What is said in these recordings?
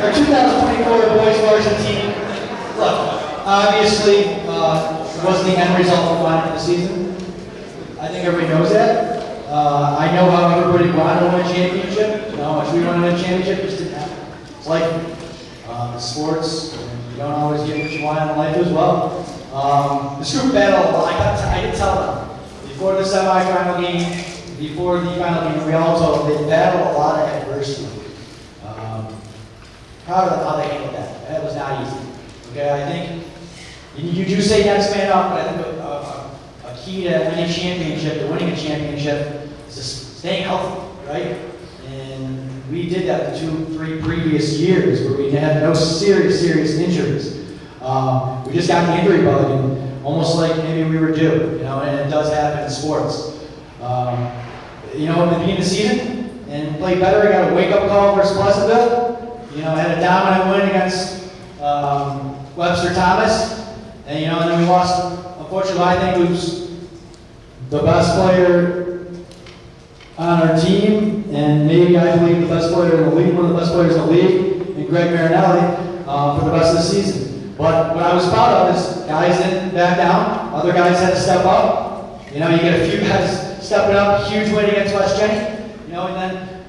Our 2024 boys varsity team, look, obviously, it wasn't the end result we wanted for the season. I think everybody knows that. I know how everybody wanted to win a championship. You know how much we wanted to win a championship, just didn't happen. It's like sports, you don't always get what you want in life as well. This group battled, I did tell them, before the semifinal game, before the final game, we all told them they battled a lot of adversity. Proud of them how they handled that. That was not easy. Okay, I think you do say next man up, but I think a key to any championship, to winning a championship, is just staying healthy, right? And we did that the 2-3 previous years where we had no serious injuries. We just got the injury bug, and almost like maybe we were due, you know, and it does happen in sports. You know, at the beginning of the season, and played better, I got a wake-up call versus Pleasantville. You know, had a dominant win against Webster Thomas, and you know, and then we lost. Unfortunately, I think who's the best player on our team, and maybe I believe the best player in the league, one of the best players in the league, and Greg Marinelli for the rest of the season. But what I was proud of is guys didn't back down. Other guys had to step up. You know, you get a few guys stepping up. Huge win against West Jenny. You know, and then,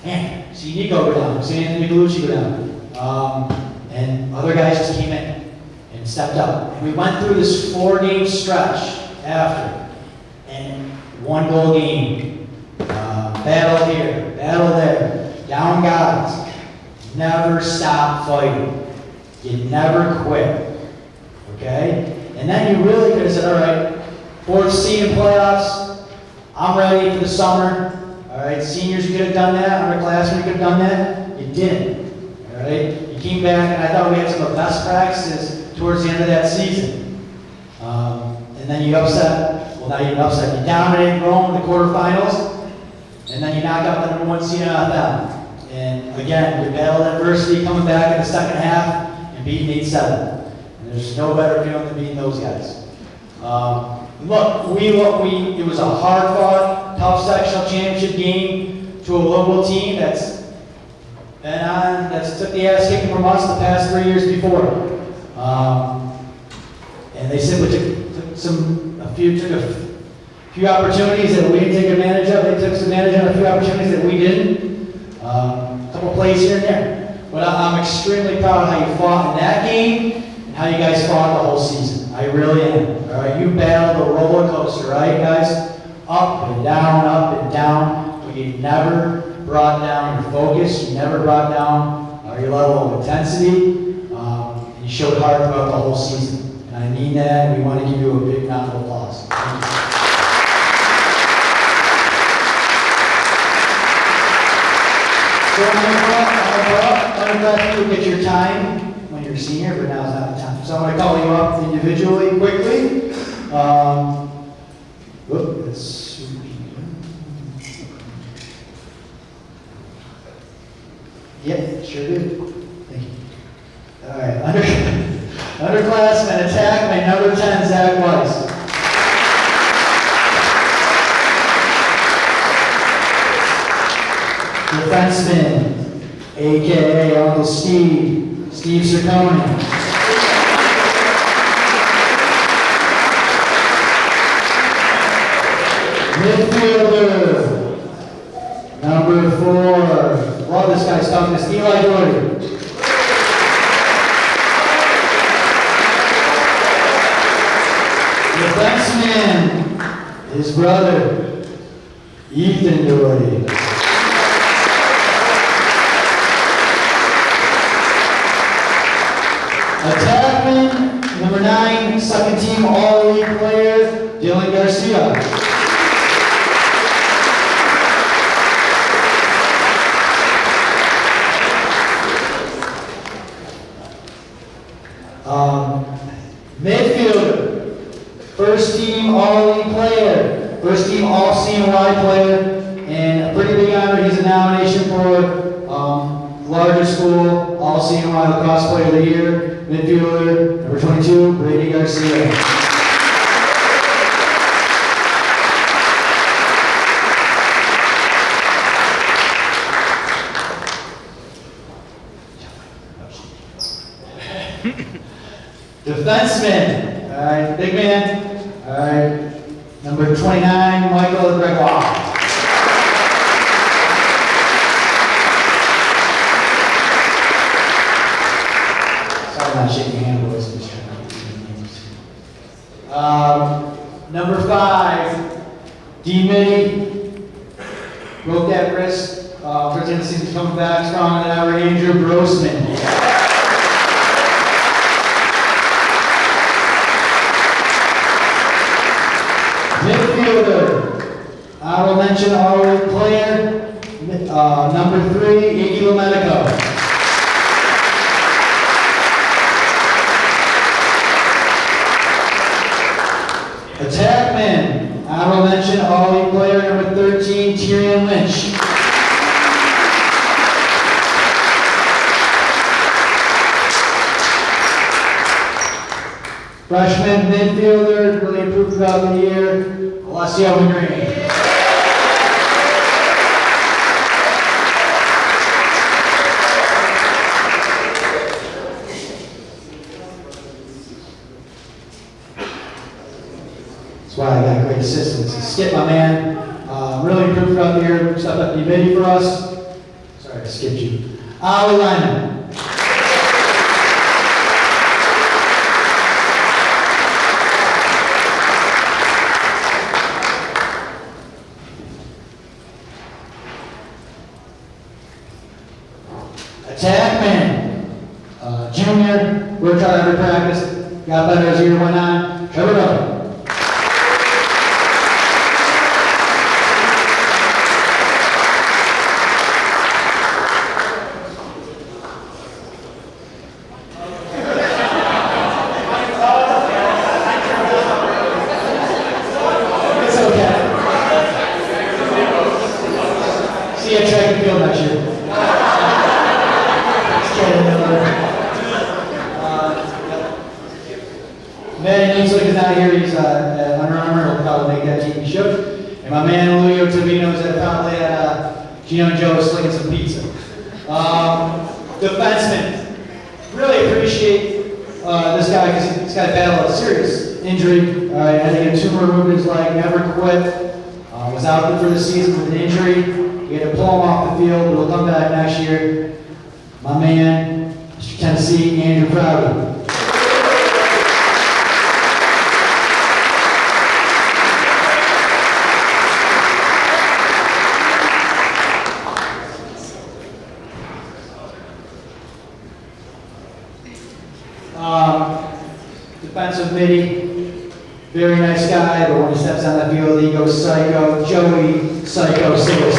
man. See Nico go down, see Anthony Galucci go down. And other guys just came in and stepped up. And we went through this 4-game stretch after, and 1-goal game. Battle here, battle there, down guys. Never stop fighting. You never quit. Okay? And then you really could have said, all right, 4th seed in playoffs, I'm ready for the summer. All right, seniors, you could have done that. Underclassmen, you could have done that. You didn't. All right, you came back, and I thought we had some of the best practices towards the end of that season. And then you upset. Well, now you didn't upset. You dominated Rome in the quarterfinals, and then you knocked out the #1 seed in NFL. And again, you battled adversity, coming back in the second half and beating 8-7. And there's no better feeling than beating those guys. Look, it was a hard-fought, tough sectional championship game to a local team that's took the ass kicking from us the past 3 years before. And they simply took a few opportunities that we didn't take advantage of. They took advantage of a few opportunities that we didn't. A couple plays here and there. But I'm extremely proud of how you fought in that game and how you guys fought the whole season. I really am. All right, you battled a roller coaster, right, guys? Up and down, but you never brought down your focus. You never brought down your level of intensity. And you showed hard throughout the whole season. And I mean that. We want to give you a big round of applause. Thank you. So I'm going to get your time when you're a senior, but now is not the time. So I'm going to call you up individually quickly. Yep, sure do. Thank you. All right, underclassmen attack by number 10, Zach Weiss. Defenseman, a.k.a. Uncle Steve Ciccone. Midfielder, number 4. Love this guy's toughness, Eli Doherty. Defenseman, his brother, Ethan Doherty. Attackman, number 9, second team All-League player, Dylan Garcia. Midfielder, first team All-League player, first team All-CNY player, and a pretty big honor, he's a nomination for larger school All-CNY Lacrosse Player of the Year, midfielder, number 22, Brady Garcia. Defenseman, all right, big man, all right, number 29, Michael Gregoire. Sorry, I'm not shaking your hand, boys. I'm just trying to get your names. Number 5, D-Mitty, broke that wrist. Towards the end of the season, coming back stronger than ever. Andrew Grossman. Midfielder, I will mention our player, number 3, Iggy Lomedico. Attackman, I will mention our player, number 13, Tyrion Lynch. Freshman midfielder, really improved throughout the year, Alessio Green. That's why I got great assistance. Skip, my man, really improved throughout the year, stepped up the committee for us. Sorry, I skipped you. Ali Lyman. Attackman, junior, worked hard every practice, got better as the year went on. Trevor Miller. It's okay. See you at track and field next year. Man, looks like he's not here. He's at Under Armour. He'll probably make that team. He should. And my man Julio Tavino is probably at Gino and Joe slinging some pizza. Defenseman. Really appreciate this guy because he's got a battle of serious injury. Had to get a tumor removed in his leg. Never quit. Was out for the season with an injury. We had to pull him off the field, but he'll come back next year. My man, Mr. Tennessee, Andrew Crowder. Defensive midi, very nice guy, but when he steps on the field, he goes psycho. Joey Psycho Singles.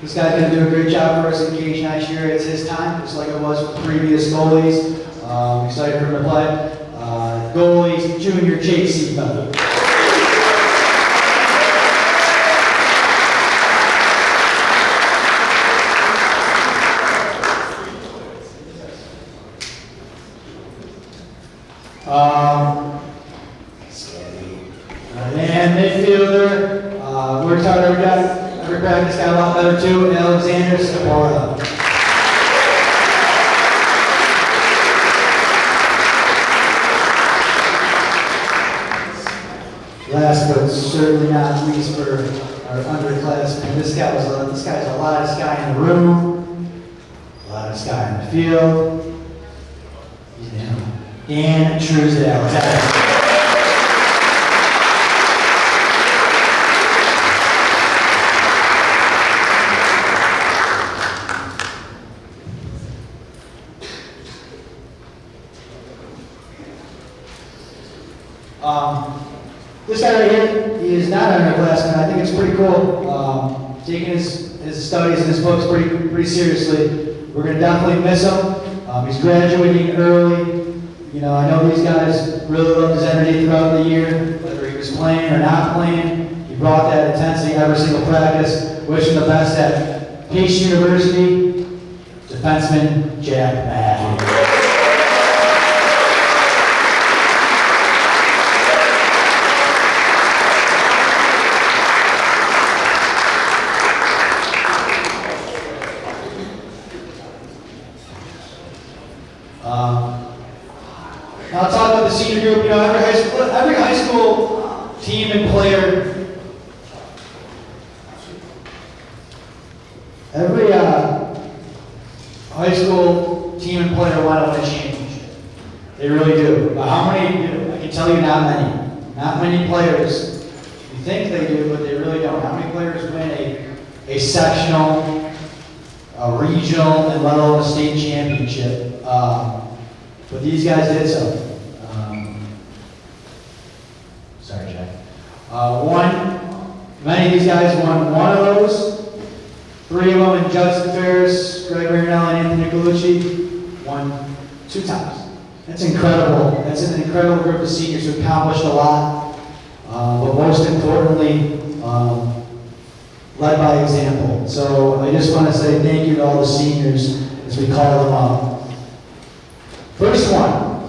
This guy's going to do a great job for us in Cage next year. It's his time, just like it was for previous goalies. Excited for him to play. Goalies, junior Jake Seafelder. And midfielder, works hard every practice, got a lot better too, Alexander Scapora. Last but certainly not least for our underclassmen, this guy's the loudest guy in the room, the loudest guy in the field. He's Dan Truesdale. This guy right here, he is not an underclassman. I think it's pretty cool. Taking his studies and his books pretty seriously. We're going to definitely miss him. He's graduating early. You know, I know these guys really loved his energy throughout the year, whether he was playing or not playing. He brought that intensity every single practice. Wish him the best at Pace University. Defenseman Jack Matthews. Now I'll talk about the senior group. You know, every high school team and player, every high school team and player want to win a championship. They really do. But how many do? I can tell you not many. Not many players. You think they do, but they really don't. How many players win a sectional, a regional, and let alone a state championship? But these guys did so. Sorry, Jack. Many of these guys won one of those. 3 of them in Judson Ferris, Greg Marinelli, and Anthony Colucci won 2 times. That's incredible. That's an incredible group of seniors who accomplished a lot, but most importantly, led by example. So I just want to say thank you to all the seniors as we call them up. First one,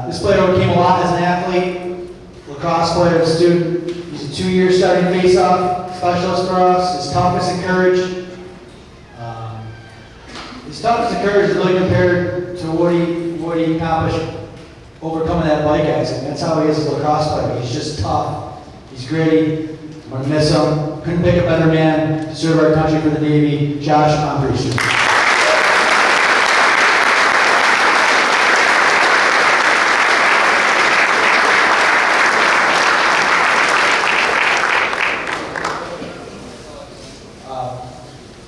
this player overcame a lot as an athlete, lacrosse player, student. He's a 2-year starting face-off specialist for us. His toughness and courage. His toughness and courage is really compared to what he accomplished overcoming that bike accident. That's how he is as a lacrosse player. He's just tough. He's gritty. I'm going to miss him. Couldn't pick a better man to serve our country for the Navy, Josh Humphreys.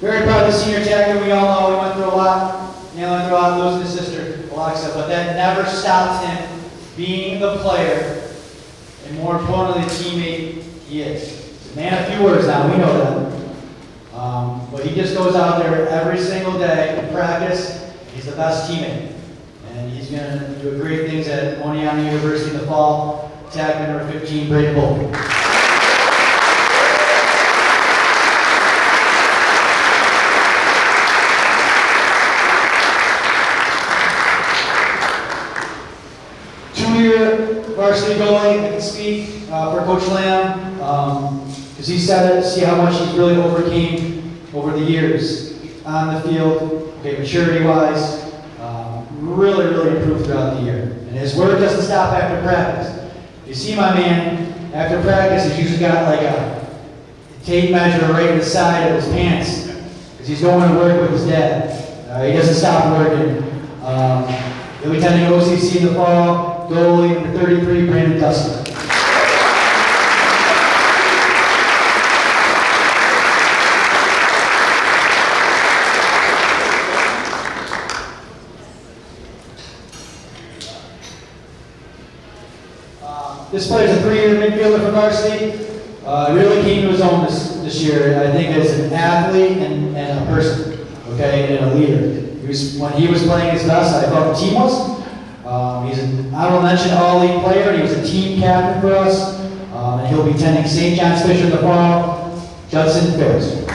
Very proud of the senior attacker. We all know he went through a lot. Neil went through a lot, losing his sister, Alexa, but that never stopped him being the player and, more importantly, the teammate he is. He's a man of few words now, we know that. But he just goes out there every single day to practice. He's the best teammate. And he's going to do great things at Oneonta University in the fall. Tag number 15, Braden Bolton. Varsity goalie, I can speak for Coach Lamb, because he said it, see how much he's really overcame over the years on the field, okay, maturity-wise, really improved throughout the year. And his work doesn't stop after practice. You see my man, after practice, he's usually got like a tape measure right in the side of his pants, because he's going to work with his dad. He doesn't stop working. He'll be attending OCC in the fall. Goalie number 33, Brandon Dustin. This player's a 3-year midfielder for varsity. Really came to his own this year, I think, as an athlete and a person, okay, and a leader. When he was playing his best, I thought the team was. He's an honorable mention all-league player. He was a team captain for us. And he'll be attending St. John's Fisher in the fall. Judson Ferris.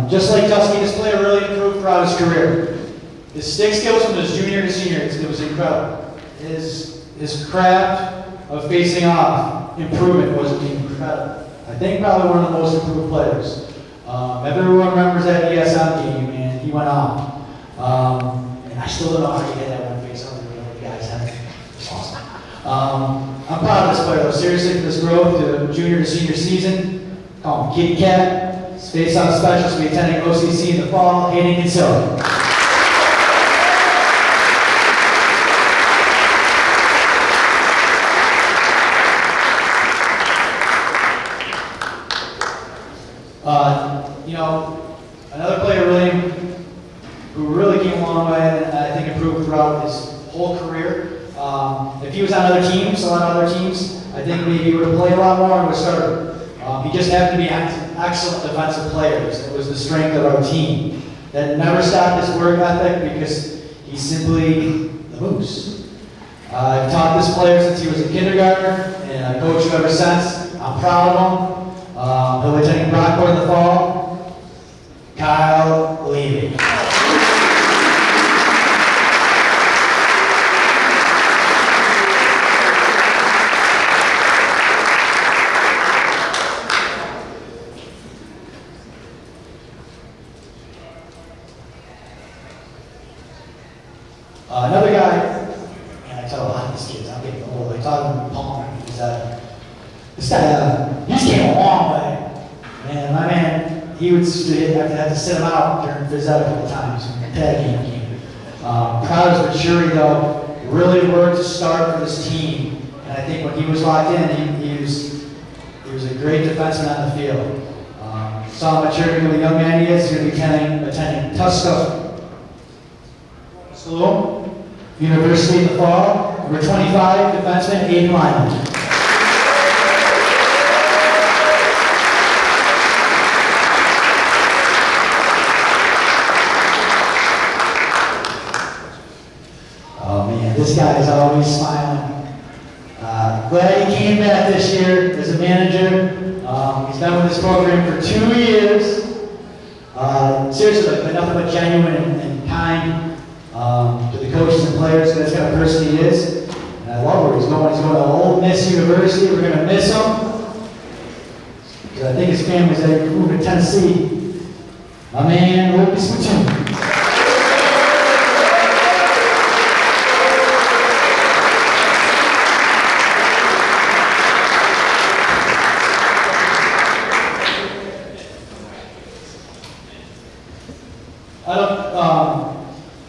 Just like Dusty, this player really improved throughout his career. His stick skills from his junior to senior, it was incredible. His craft of facing off improvement was incredible. I think probably one of the most improved players. Everyone remembers that ESM game, and he went on. And I still don't know how he hit that one face off. The guys had it's awesome. I'm proud of this player, though. Seriously, for this growth to junior to senior season. Call him Kitty Cat. His face-off specialist will be attending OCC in the fall. Hayden Kinsella. You know, another player who really came a long way and I think improved throughout his whole career. If he was on other teams, a lot of other teams, I think maybe he would have played a lot more and would have started. He just happened to be an excellent defensive player. It was the strength of our team that never stopped his work ethic because he's simply the moose. I've taught this player since he was a kindergartner, and I've coached him ever since. I'm proud of him. He'll be attending Brockport in the fall. Kyle Levy. was talking to Palmer. He said, this guy, he just came a long way. And my man, he would have to sit him out during phys ed a couple times when the tag game came. Proud of his maturity though, really worked to start for this team. And I think when he was locked in, he was a great defenseman on the field. Saw maturity with the young man he is. He's going to be attending Tusco School, University in the fall. Number 25, defenseman, Aiden Lyman. Oh man, this guy is always smiling. Glad he came back this year as a manager. He's been with this program for 2 years. Seriously, but nothing but genuine and kind to the coaches and players. That's the kind of person he is. And I love where he's going. He's going to Ole Miss University. We're going to miss him. Because I think his family's there moving to Tennessee. My man, Lucas Mattoon. I don't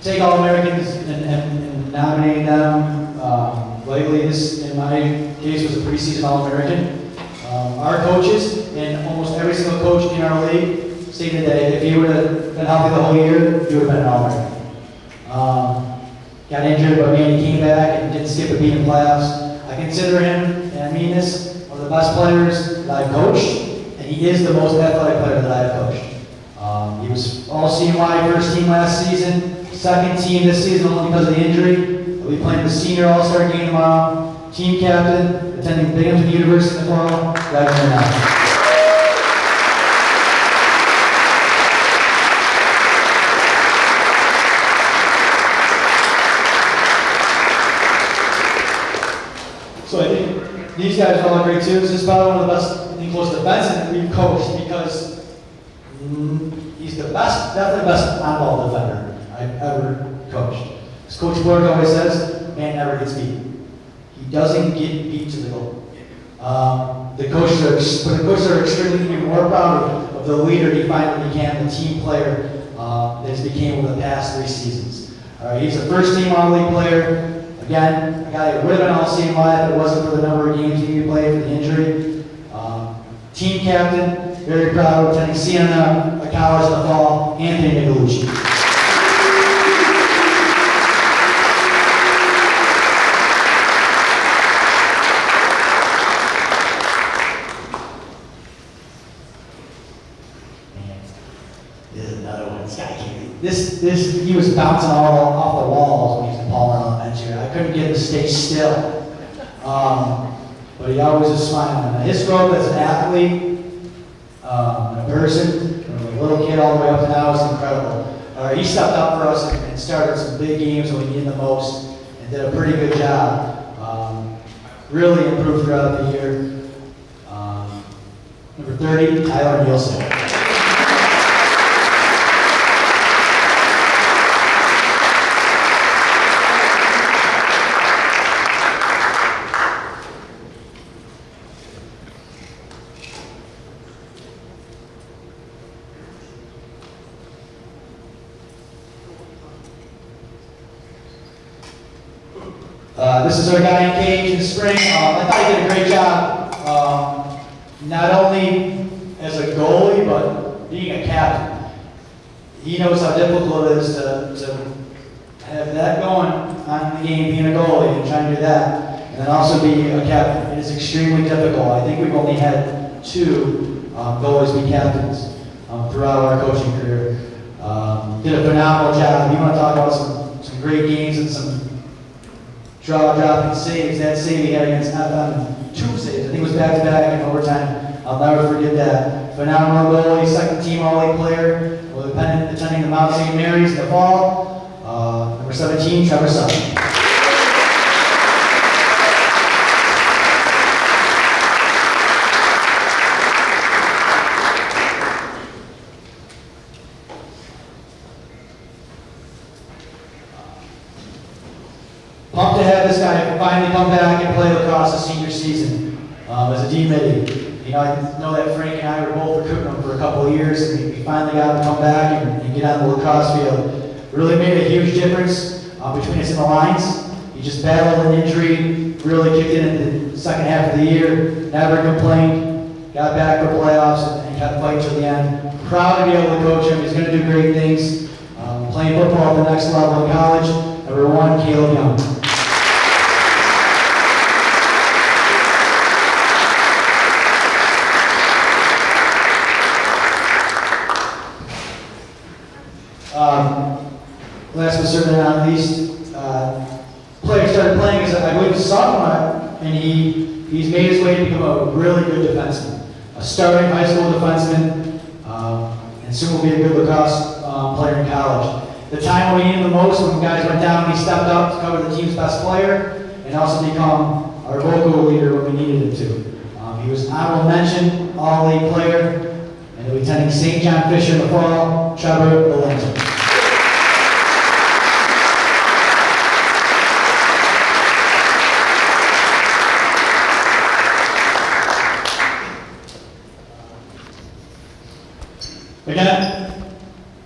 take All-Americans and nominate them. Lately, this, in my case, was a preseason All-American. Our coaches, and almost every single coach in our league, stated that if he would have been healthy the whole year, he would have been an All-American. Got injured, but man, he came back and didn't skip a beat in playoffs. I consider him, and I mean this, one of the best players that I've coached, and he is the most athletic player that I've coached. He was all-CNY first team last season, second team this season only because of the injury. He'll be playing the senior all-star game tomorrow. Team captain, attending Binghamton University in the fall, graduating now. So I think these guys are all great too. This is probably one of the best, I think, close defensemen we've coached because he's the best, definitely the best on-ball defender I've ever coached. As Coach Borg always says, man never gets beat. He doesn't get beat to the goal. The coaches are extremely even more proud of the leader he finally became, the team player that he's became over the past 3 seasons. He's a first-team All-League player. Again, a guy that would have been all-CNY if it wasn't for the number of games he played for the injury. Team captain, very proud of attending CNM at college in the fall, Anthony Nicolucci. This is another one. This guy came. He was bouncing all off the walls when he was in Palmer Elementary. I couldn't get him to stay still. But he always is smiling. His growth as an athlete, a person, from a little kid all the way up to now is incredible. He stepped up for us and started some big games when we needed the most and did a pretty good job. Really improved throughout the year. Number 30, Tyler Nielsen. This is our guy in Cage in the spring. I thought he did a great job, not only as a goalie, but being a captain. He knows how difficult it is to have that going on the game, being a goalie and trying to do that, and then also be a captain. It is extremely difficult. I think we've only had 2 goalies be captains throughout our coaching career. Did a phenomenal job. You want to talk about some great games and some dropping saves. That save he had against FM, 2 saves. I think it was back-to-back in overtime. I'll never forget that. Phenomenal goalie, second team All-League player. Will be attending the Mount St. Mary's in the fall. Number 17, Trevor Sutton. Pumped to have this guy finally come back and play play lacrosse the senior season as a D-Midi. You know, I know that Frank and I were both recruiting him for a couple of years, and we finally got him to come back and get on the lacrosse field. Really made a huge difference between us in the lines. He just battled an injury, really kicked in the second half of the year, never complained, got back for playoffs, and kept fighting till the end. Proud to be able to coach him. He's going to do great things. Playing football at the next level in college. Number 1, Caleb Young. Last but certainly not least, player started playing as I believe a sophomore, and he's made his way to become a really good defenseman, a starting high school defenseman, and soon will be a good lacrosse player in college. The time when we needed him the most, when guys went down, he stepped up to cover the team's best player, and also become our vocal leader when we needed him to. He was honorable mention, all-league player, and he'll be attending St. John Fisher in the fall. Trevor Valente. Again,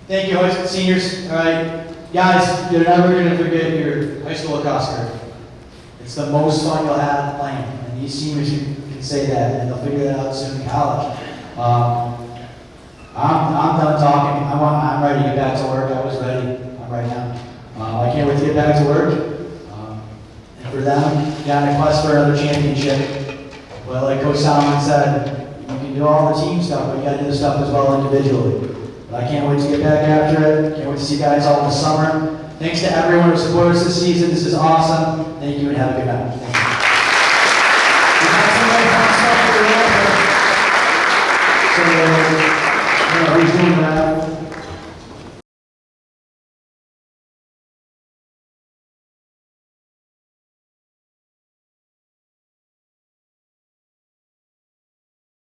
thank you, high school seniors. All right, guys, you're never going to forget your high school lacrosse career. It's the most fun you'll have playing, and these seniors can say that, and they'll figure that out soon in college. I'm done talking. I'm ready to get back to work. I was ready. I'm ready now. I can't wait to get back to work. And for them, down in quest for another championship. Well, like Coach Solomon said, you can do all the team stuff, but you got to do the stuff as well individually. But I can't wait to get back after it. Can't wait to see you guys all in the summer. Thanks to everyone who supported us this season. This is awesome. Thank you and have a good night. Thank you.